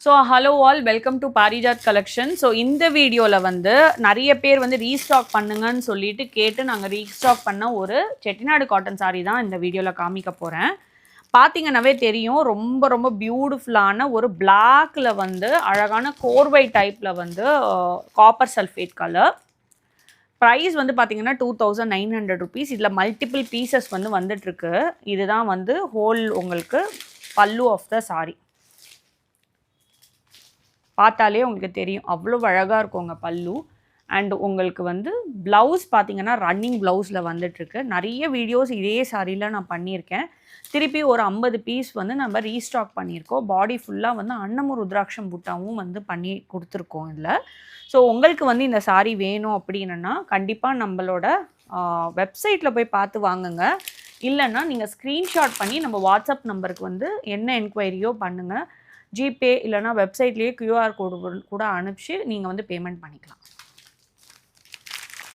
So hello all welcome to Parijat collection. So இந்த வீடியோவில் வந்து நிறைய பேர் வந்து ரீஸ்டாக் பண்ணுங்கன்னு சொல்லிட்டு கேட்டு நாங்கள் ரீஸ்டாக் பண்ண ஒரு செட்டிநாடு காட்டன் சாரீ தான் இந்த வீடியோவில் காமிக்க போகிறேன். பார்த்தீங்கன்னாவே தெரியும், ரொம்ப ரொம்ப பியூட்டிஃபுல்லான ஒரு பிளாக்ல வந்து அழகான கோர்வை டைப்பில் வந்து காப்பர் சல்ஃபேட் கலர். ப்ரைஸ் வந்து பார்த்தீங்கன்னா 2900 ருபீஸ். இதில் மல்டிபிள் பீசஸ் வந்து வந்துட்டுருக்கு. இதுதான் வந்து ஹோல் உங்களுக்கு பல்லு ஆஃப் த சாரீ. பார்த்தாலே உங்களுக்கு தெரியும் அவ்வளோ அழகாக இருக்கும் உங்கள் பல்லு. அண்ட் உங்களுக்கு வந்து ப்ளவுஸ் பார்த்தீங்கன்னா ரன்னிங் ப்ளவுஸில் வந்துட்டுருக்கு. நிறைய வீடியோஸ் இதே சாரியில் நான் பண்ணியிருக்கேன். திருப்பி ஒரு 50 பீஸ் வந்து நம்ம ரீஸ்டாக் பண்ணியிருக்கோம். பாடி ஃபுல்லாக வந்து அன்னமும் ருத்ராட்சம் புட்டாவும் வந்து பண்ணி கொடுத்துருக்கோம் இதில். ஸோ உங்களுக்கு வந்து இந்த சாரீ வேணும் அப்படின்னா கண்டிப்பாக நம்மளோட வெப்சைட்டில் போய் பார்த்து வாங்குங்க. இல்லைன்னா நீங்கள் ஸ்க்ரீன்ஷாட் பண்ணி நம்ம வாட்ஸ்அப் நம்பருக்கு வந்து என்ன என்கொயரியோ பண்ணுங்கள். ஜிபே இல்லைனா வெப்சைட்லேயே QR கோடு கூட அனுப்பிச்சு நீங்கள் வந்து பேமெண்ட் பண்ணிக்கலாம்.